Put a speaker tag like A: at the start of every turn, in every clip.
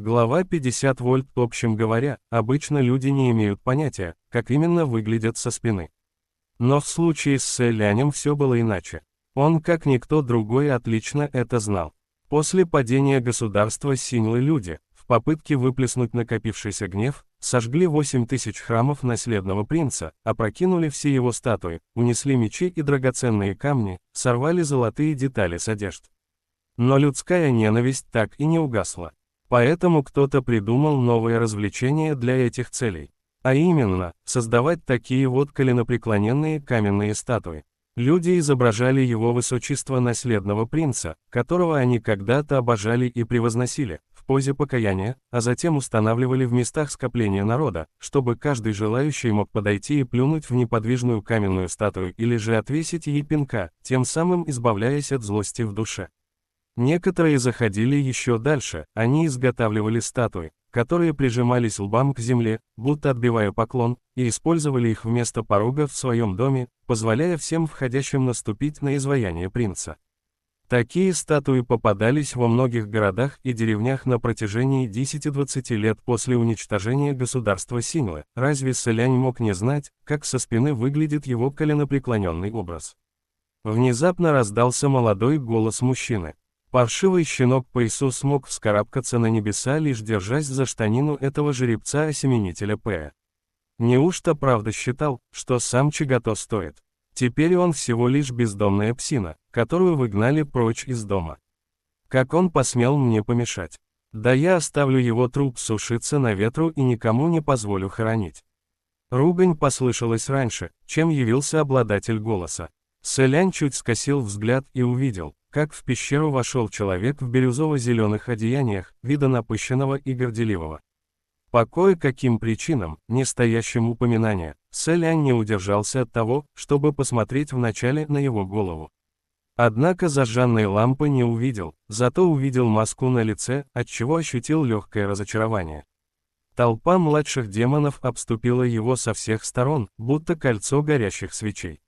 A: Глава 50 вольт. В общем говоря, обычно люди не имеют понятия, как именно выглядят со спины. Но в случае с Селянем все было иначе. Он, как никто другой, отлично это знал. После падения государства Синьлы люди, в попытке выплеснуть накопившийся гнев, сожгли 8000 храмов наследного принца, опрокинули все его статуи, унесли мечи и драгоценные камни, сорвали золотые детали с одежд. Но людская ненависть так и не угасла. Поэтому кто-то придумал новое развлечение для этих целей. А именно, создавать такие вот коленопреклоненные каменные статуи. Люди изображали его высочество наследного принца, которого они когда-то обожали и превозносили, в позе покаяния, а затем устанавливали в местах скопления народа, чтобы каждый желающий мог подойти и плюнуть в неподвижную каменную статую или же отвесить ей пинка, тем самым избавляясь от злости в душе. Некоторые заходили еще дальше, они изготавливали статуи, которые прижимались лбом к земле, будто отбивая поклон, и использовали их вместо порога в своем доме, позволяя всем входящим наступить на изваяние принца. Такие статуи попадались во многих городах и деревнях на протяжении 10-20 лет после уничтожения государства Синьлы. Разве Селянь мог не знать, как со спины выглядит его коленопреклоненный образ? Внезапно раздался молодой голос мужчины. Паршивый щенок Пэйсу смог вскарабкаться на небеса, лишь держась за штанину этого жеребца-осеменителя Пэя. Неужто правда считал, что сам чего-то стоит? Теперь он всего лишь бездомная псина, которую выгнали прочь из дома. Как он посмел мне помешать? Да я оставлю его труп сушиться на ветру и никому не позволю хоронить. Ругань послышалась раньше, чем явился обладатель голоса. Селянь чуть скосил взгляд и увидел, как в пещеру вошел человек в бирюзово-зеленых одеяниях, вида напыщенного и горделивого. По кое-каким причинам, не стоящим упоминания, Селянь не удержался от того, чтобы посмотреть вначале на его голову. Однако зажженной лампы не увидел, зато увидел маску на лице, отчего ощутил легкое разочарование. Толпа младших демонов обступила его со всех сторон, будто кольцо горящих свечей.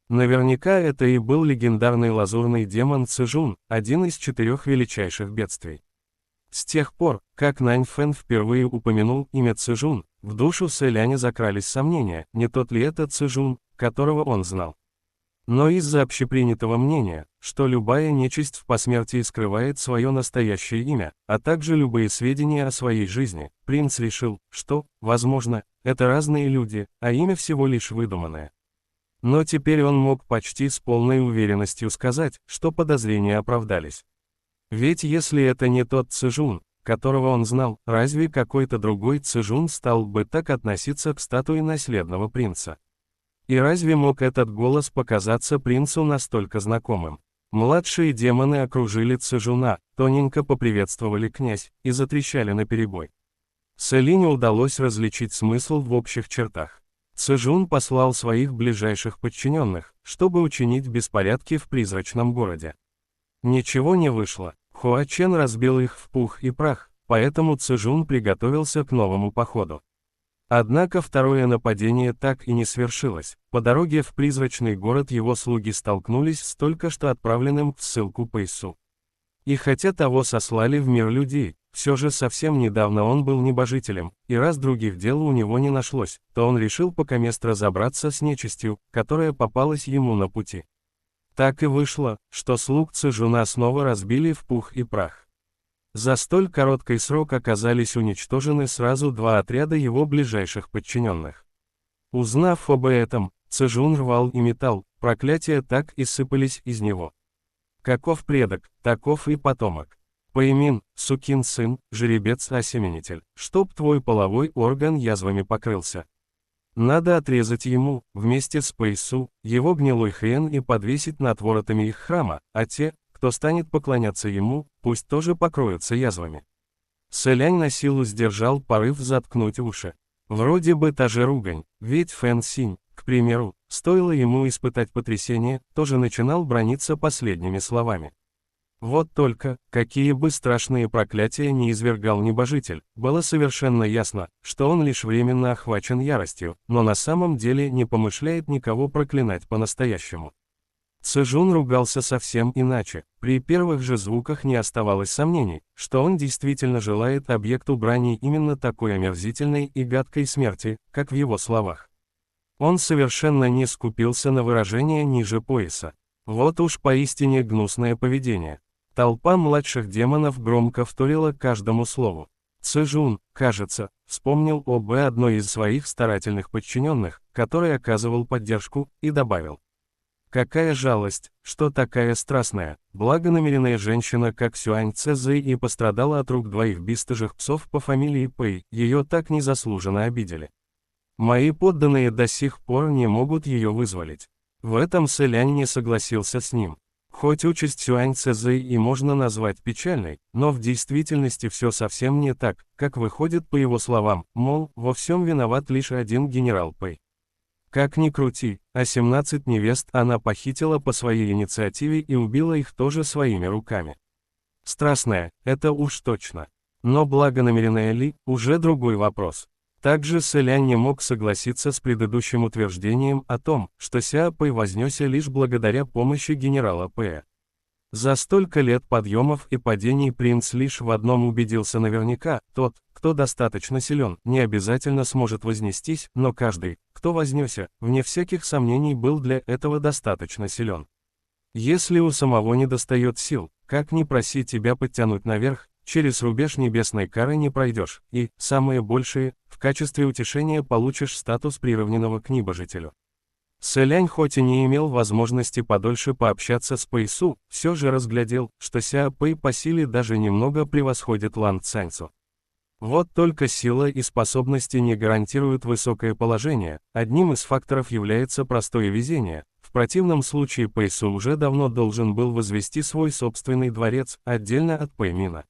A: Наверняка это и был легендарный лазурный демон Цзэжун, один из 4 величайших бедствий. С тех пор, как Нань Фэн впервые упомянул имя Цзэжун, в душу Селяня закрались сомнения, не тот ли это Цзэжун, которого он знал. Но из-за общепринятого мнения, что любая нечисть в посмертии скрывает свое настоящее имя, а также любые сведения о своей жизни, принц решил, что, возможно, это разные люди, а имя всего лишь выдуманное. Но теперь он мог почти с полной уверенностью сказать, что подозрения оправдались. Ведь если это не тот Цзэжун, которого он знал, разве какой-то другой Цзэжун стал бы так относиться к статуе наследного принца? И разве мог этот голос показаться принцу настолько знакомым? Младшие демоны окружили Цзэжуна, тоненько поприветствовали князь и затрещали наперебой. Селиню удалось различить смысл в общих чертах. Цзэжун послал своих ближайших подчиненных, чтобы учинить беспорядки в призрачном городе. Ничего не вышло, Хуа Чен разбил их в пух и прах, поэтому Цзэжун приготовился к новому походу. Однако второе нападение так и не свершилось, по дороге в призрачный город его слуги столкнулись с только что отправленным в ссылку Пэйсу. И хотя того сослали в мир людей, все же совсем недавно он был небожителем, и раз других дел у него не нашлось, то он решил покамест разобраться с нечистью, которая попалась ему на пути. Так и вышло, что слуг Цзэжуна снова разбили в пух и прах. За столь короткий срок оказались уничтожены сразу 2 отряда его ближайших подчиненных. Узнав об этом, Цзэжун рвал и метал, проклятия так и сыпались из него. Каков предок, таков и потомок. Поимин, сукин сын, жеребец-осеменитель, чтоб твой половой орган язвами покрылся. Надо отрезать ему, вместе с Пэйсу, его гнилой хрен и подвесить над воротами их храма, а те, кто станет поклоняться ему, пусть тоже покроются язвами. Селянь на силу сдержал порыв заткнуть уши. Вроде бы та же ругань, ведь Фэн Синь, к примеру, стоило ему испытать потрясение, тоже начинал браниться последними словами. Вот только, какие бы страшные проклятия ни извергал небожитель, было совершенно ясно, что он лишь временно охвачен яростью, но на самом деле не помышляет никого проклинать по-настоящему. Цзэжун ругался совсем иначе. При первых же звуках не оставалось сомнений, что он действительно желает объекту брани именно такой омерзительной и гадкой смерти, как в его словах. Он совершенно не скупился на выражение ниже пояса. Вот уж поистине гнусное поведение. Толпа младших демонов громко вторила каждому слову. Цзэжун, кажется, вспомнил об одной из своих старательных подчиненных, который оказывал поддержку, и добавил. Какая жалость, что такая страстная, благонамеренная женщина, как Сюань Цзэ, и пострадала от рук двоих бесстыжих псов по фамилии Пэй, ее так незаслуженно обидели. Мои подданные до сих пор не могут ее вызволить. В этом Сэлянь не согласился с ним. Хоть участь Сюань Цзэ и можно назвать печальной, но в действительности все совсем не так, как выходит по его словам, мол, во всем виноват лишь один генерал Пэй. Как ни крути, а 17 невест она похитила по своей инициативе и убила их тоже своими руками. Страстная, это уж точно. Но благонамеренная ли, уже другой вопрос. Также Сэлянь не мог согласиться с предыдущим утверждением о том, что Сяо Пэй вознесся лишь благодаря помощи генерала Пэя. За столько лет подъемов и падений принц лишь в одном убедился наверняка: тот, кто достаточно силен, не обязательно сможет вознестись, но каждый, кто вознесся, вне всяких сомнений был для этого достаточно силен. Если у самого недостает сил, как ни проси тебя подтянуть наверх, через рубеж небесной кары не пройдешь, и, самое большее, в качестве утешения получишь статус приравненного к небожителю. Сэлянь хоть и не имел возможности подольше пообщаться с Пэйсу, все же разглядел, что Сяо Пэй по силе даже немного превосходит Лан Цаньцу. Вот только сила и способности не гарантируют высокое положение, одним из факторов является простое везение, в противном случае Пэйсу уже давно должен был возвести свой собственный дворец, отдельно от Пэймина.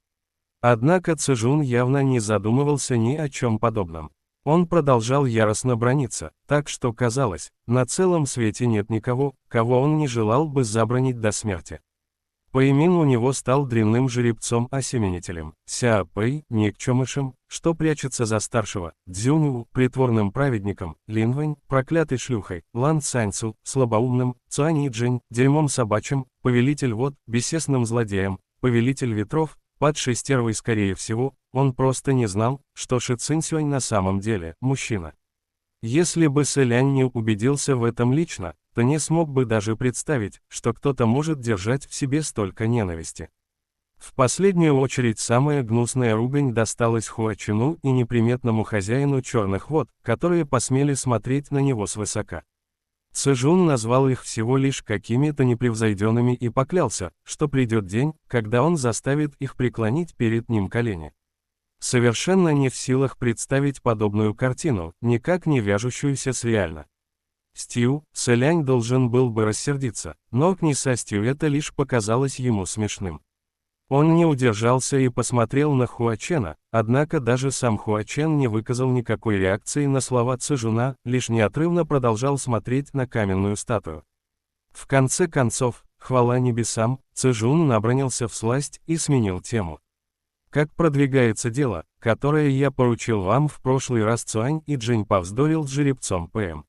A: Однако Цзэжун явно не задумывался ни о чем подобном. Он продолжал яростно браниться, так что казалось, на целом свете нет никого, кого он не желал бы забранить до смерти. Пэймин у него стал дрянным жеребцом-осеменителем, Сяо Пэй – никчемышем, что прячется за старшего, Цзюню – притворным праведником, Линвэнь – проклятой шлюхой, Лан Цаньцу – слабоумным, Цуань Иджень – дерьмом собачьим, повелитель вод – бесчестным злодеем, повелитель ветров – падшей стервой. Скорее всего, он просто не знал, что Ши Цинсюань на самом деле мужчина. Если бы Сэлянь не убедился в этом лично, то не смог бы даже представить, что кто-то может держать в себе столько ненависти. В последнюю очередь самая гнусная ругань досталась Хуачину и неприметному хозяину черных вод, которые посмели смотреть на него свысока. Цзэжун назвал их всего лишь какими-то непревзойденными и поклялся, что придет день, когда он заставит их преклонить перед ним колени. Совершенно не в силах представить подобную картину, никак не вяжущуюся с реально. Сэлянь должен был бы рассердиться, но к несчастью это лишь показалось ему смешным. Он не удержался и посмотрел на Хуачена, однако даже сам Хуачен не выказал никакой реакции на слова Цзэжуна, лишь неотрывно продолжал смотреть на каменную статую. В конце концов, хвала небесам, Цзэжун набранился всласть и сменил тему. Как продвигается дело, которое я поручил вам в прошлый раз? Цуань Иджень повздорил с жеребцом Пэем.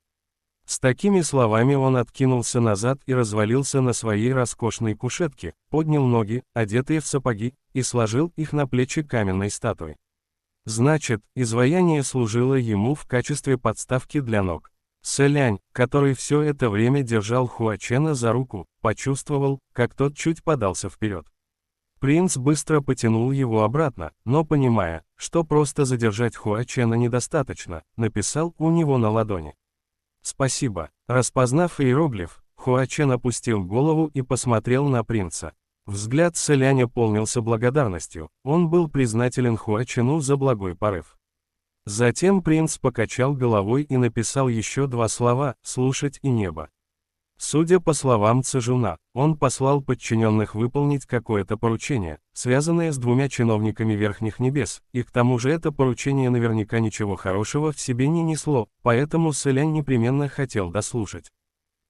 A: С такими словами он откинулся назад и развалился на своей роскошной кушетке, поднял ноги, одетые в сапоги, и сложил их на плечи каменной статуи. Значит, изваяние служило ему в качестве подставки для ног. Сэлянь, который все это время держал Хуачена за руку, почувствовал, как тот чуть подался вперед. Принц быстро потянул его обратно, но понимая, что просто задержать Хуачена недостаточно, написал у него на ладони. «Спасибо». Распознав иероглиф, Хуачен опустил голову и посмотрел на принца. Взгляд Сэляня полнился благодарностью, он был признателен Хуачену за благой порыв. Затем принц покачал головой и написал еще два слова «слушать» и «небо». Судя по словам Цзэжуна, он послал подчиненных выполнить какое-то поручение, связанное с двумя чиновниками верхних небес, и к тому же это поручение наверняка ничего хорошего в себе не несло, поэтому Сэлянь непременно хотел дослушать.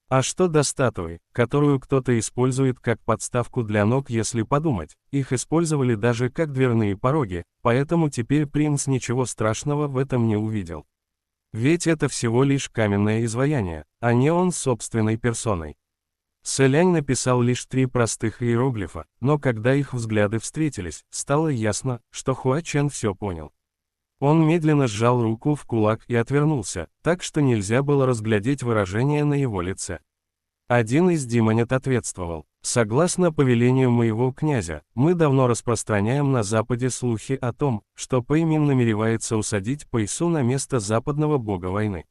A: А что до статуи, которую кто-то использует как подставку для ног? Если подумать, их использовали даже как дверные пороги, поэтому теперь принц ничего страшного в этом не увидел. Ведь это всего лишь каменное изваяние, а не он собственной персоной. Сэлянь написал лишь 3 простых иероглифа, но когда их взгляды встретились, стало ясно, что Хуа Чен все понял. Он медленно сжал руку в кулак и отвернулся, так что нельзя было разглядеть выражение на его лице. Один из демонет ответствовал: «Согласно повелению моего князя, мы давно распространяем на Западе слухи о том, что Пэймин намеревается усадить Пэйсу на место западного бога войны.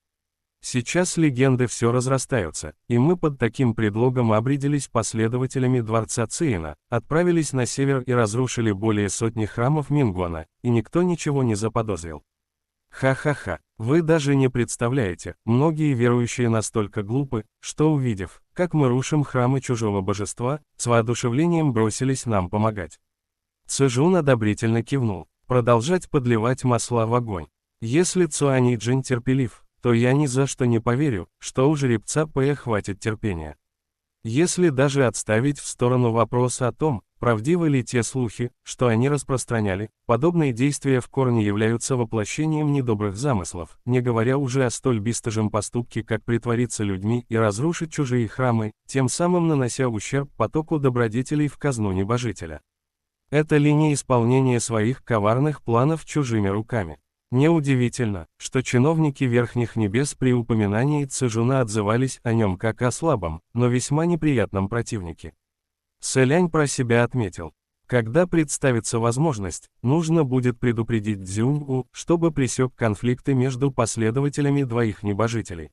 A: Сейчас легенды все разрастаются, и мы под таким предлогом обрядились последователями дворца Циина, отправились на север и разрушили более сотни храмов Мингуана, и никто ничего не заподозрил. Ха-ха-ха, вы даже не представляете, многие верующие настолько глупы, что увидев, как мы рушим храмы чужого божества, с воодушевлением бросились нам помогать». Цзэжун одобрительно кивнул. Продолжать подливать масла в огонь. Если Цуаниджин терпелив, то я ни за что не поверю, что у жеребца Пэя хватит терпения. Если даже отставить в сторону вопрос о том, правдивы ли те слухи, что они распространяли, подобные действия в корне являются воплощением недобрых замыслов, не говоря уже о столь бесстыжем поступке, как притвориться людьми и разрушить чужие храмы, тем самым нанося ущерб потоку добродетелей в казну небожителя. Это ли не исполнение своих коварных планов чужими руками? Неудивительно, что чиновники верхних небес при упоминании Цзэжуна отзывались о нем как о слабом, но весьма неприятном противнике. Сэлянь про себя отметил: когда представится возможность, нужно будет предупредить Цзюнь-У, чтобы пресек конфликты между последователями двоих небожителей.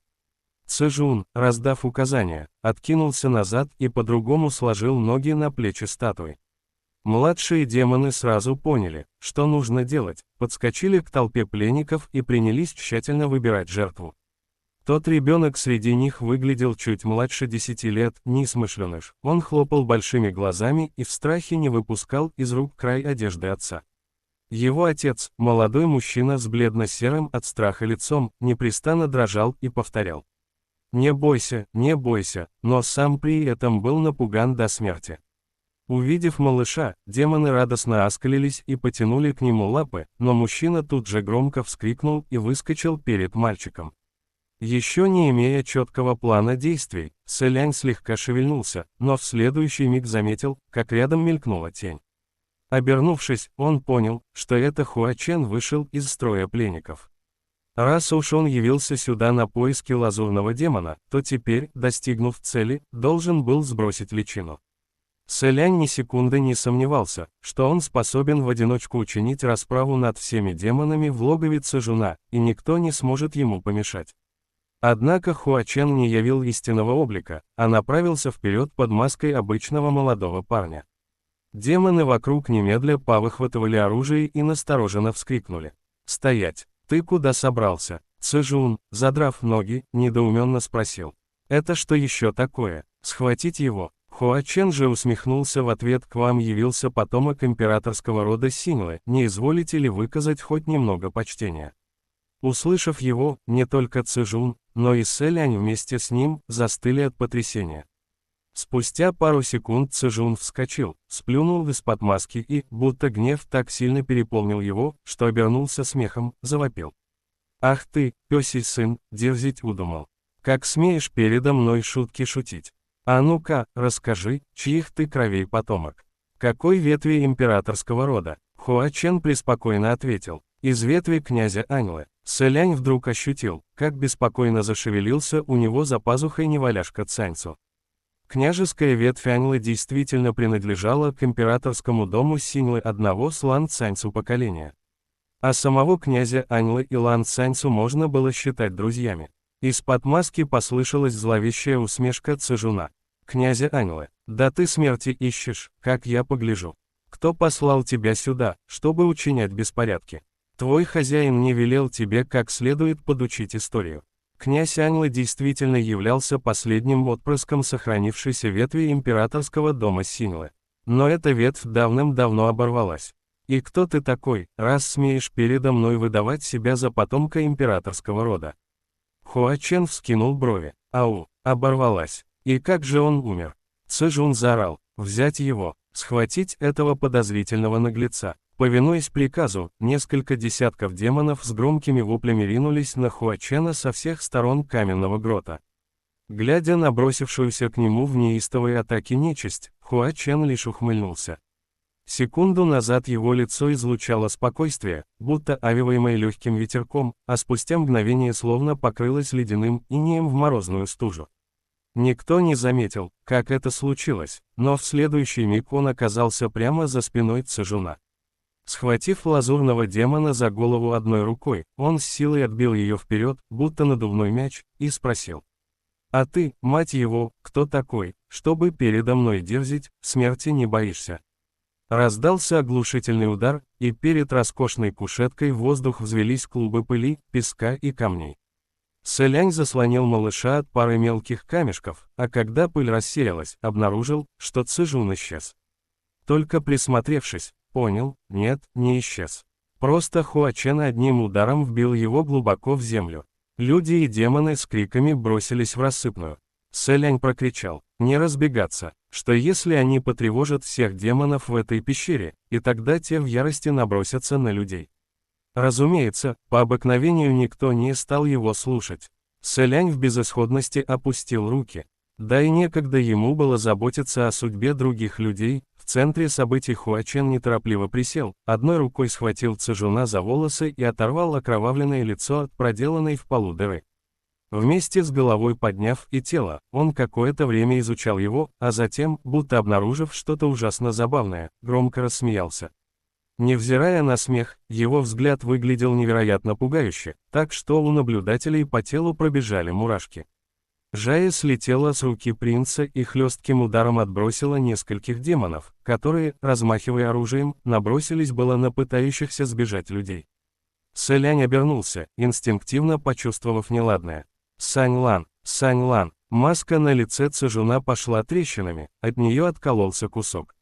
A: Цзэжун, раздав указания, откинулся назад и по-другому сложил ноги на плечи статуи. Младшие демоны сразу поняли, что нужно делать, подскочили к толпе пленников и принялись тщательно выбирать жертву. Тот ребенок среди них выглядел чуть младше 10 лет, несмышленыш, он хлопал большими глазами и в страхе не выпускал из рук край одежды отца. Его отец, молодой мужчина с бледно-серым от страха лицом, непрестанно дрожал и повторял: не бойся, но сам при этом был напуган до смерти. Увидев малыша, демоны радостно оскалились и потянули к нему лапы, но мужчина тут же громко вскрикнул и выскочил перед мальчиком. Еще не имея четкого плана действий, Сэлянь слегка шевельнулся, но в следующий миг заметил, как рядом мелькнула тень. Обернувшись, он понял, что это Хуа Чен вышел из строя пленников. Раз уж он явился сюда на поиски лазурного демона, то теперь, достигнув цели, должен был сбросить личину. Сэлянь ни секунды не сомневался, что он способен в одиночку учинить расправу над всеми демонами в логове Цзэжуна, и никто не сможет ему помешать. Однако Хуа Чен не явил истинного облика, а направился вперед под маской обычного молодого парня. Демоны вокруг немедля повыхватывали оружие и настороженно вскрикнули: «Стоять! Ты куда собрался?» Цзэжун, задрав ноги, недоуменно спросил: «Это что еще такое? Схватить его?» Хуа Чен же усмехнулся в ответ: «К вам явился потомок императорского рода Синьлы, не изволите ли выказать хоть немного почтения?» Услышав его, не только Цзэжун, но и Сэлянь вместе с ним застыли от потрясения. Спустя пару секунд Цзэжун вскочил, сплюнул из-под маски и, будто гнев так сильно переполнил его, что обернулся смехом, завопил: «Ах ты, пёсий сын, дерзить удумал! Как смеешь передо мной шутки шутить? А ну-ка, расскажи, чьих ты кровей потомок? Какой ветви императорского рода?» Хуа Чен преспокойно ответил: «Из ветви князя Аньлы». Сэлянь вдруг ощутил, как беспокойно зашевелился у него за пазухой неваляшка Цаньцу. Княжеская ветвь Аньлы действительно принадлежала к императорскому дому Синьлы одного с Лан Цаньцу поколения. А самого князя Аньлы и Лан Цаньцу можно было считать друзьями. Из-под маски послышалась зловещая усмешка Цзэжуна. «Князя Аньлы, да ты смерти ищешь, как я погляжу. Кто послал тебя сюда, чтобы учинять беспорядки? Твой хозяин не велел тебе как следует подучить историю». Князь Аньлы действительно являлся последним отпрыском сохранившейся ветви императорского дома Синьлы. Но эта ветвь давным-давно оборвалась. «И кто ты такой, раз смеешь передо мной выдавать себя за потомка императорского рода?» Хуа Чен вскинул брови. «Ау, оборвалась. И как же он умер?» Цзэжун заорал: «Взять его, схватить этого подозрительного наглеца». Повинуясь приказу, несколько десятков демонов с громкими воплями ринулись на Хуа Чена со всех сторон каменного грота. Глядя на бросившуюся к нему в неистовой атаке нечисть, Хуа Чен лишь ухмыльнулся. Секунду назад его лицо излучало спокойствие, будто овеиваемое легким ветерком, а спустя мгновение словно покрылось ледяным инеем в морозную стужу. Никто не заметил, как это случилось, но в следующий миг он оказался прямо за спиной Цзэжуна. Схватив лазурного демона за голову одной рукой, он с силой отбил ее вперед, будто надувной мяч, и спросил. «А ты, мать его, кто такой, чтобы передо мной дерзить, смерти не боишься?» Раздался оглушительный удар, и перед роскошной кушеткой в воздух взвелись клубы пыли, песка и камней. Сэлянь заслонил малыша от пары мелких камешков, а когда пыль рассеялась, обнаружил, что Цзэжун исчез. Только присмотревшись, понял, нет, не исчез. Просто Хуа Чен одним ударом вбил его глубоко в землю. Люди и демоны с криками бросились в рассыпную. Сэлянь прокричал, не разбегаться, что если они потревожат всех демонов в этой пещере, и тогда те в ярости набросятся на людей. Разумеется, по обыкновению никто не стал его слушать. Сэлянь в безысходности опустил руки. Да и некогда ему было заботиться о судьбе других людей. В центре событий Хуа Чен неторопливо присел, одной рукой схватил Цзэжуна за волосы и оторвал окровавленное лицо от проделанной в полу дыры. Вместе с головой подняв и тело, он какое-то время изучал его, а затем, будто обнаружив что-то ужасно забавное, громко рассмеялся. Невзирая на смех, его взгляд выглядел невероятно пугающе, так что у наблюдателей по телу пробежали мурашки. Жая слетела с руки принца и хлестким ударом отбросила нескольких демонов, которые, размахивая оружием, набросились было на пытающихся сбежать людей. Сэлянь обернулся, инстинктивно почувствовав неладное. Сань Лан, маска на лице Цзэжуна пошла трещинами, от нее откололся кусок.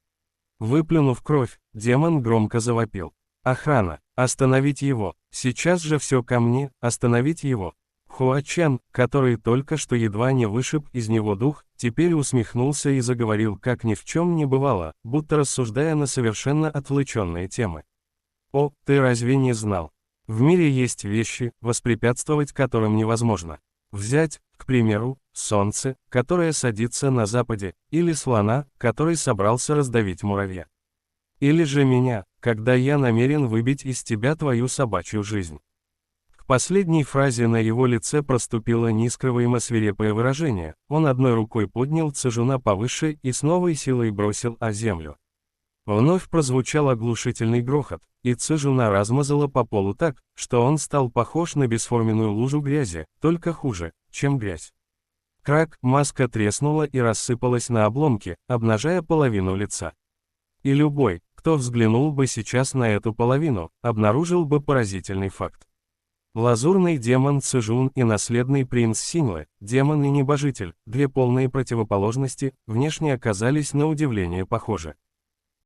A: Выплюнув кровь, демон громко завопил. «Охрана! Остановить его! Сейчас же все ко мне, остановить его!» Хуа Чен, который только что едва не вышиб из него дух, теперь усмехнулся и заговорил как ни в чем не бывало, будто рассуждая на совершенно отвлеченные темы. «О, ты разве не знал? В мире есть вещи, воспрепятствовать которым невозможно. Взять, к примеру, солнце, которое садится на западе, или слона, который собрался раздавить муравья. Или же меня, когда я намерен выбить из тебя твою собачью жизнь». К последней фразе на его лице проступило нескрываемо свирепое выражение, он одной рукой поднял Цзэжуна повыше и с новой силой бросил о землю. Вновь прозвучал оглушительный грохот, и Цзэжуна размазало по полу так, что он стал похож на бесформенную лужу грязи, только хуже, чем грязь. Крак, маска треснула и рассыпалась на обломки, обнажая половину лица. И любой, кто взглянул бы сейчас на эту половину, обнаружил бы поразительный факт. Лазурный демон Цзэжун и наследный принц Синьлэ, демон и небожитель, две полные противоположности, внешне оказались на удивление похожи.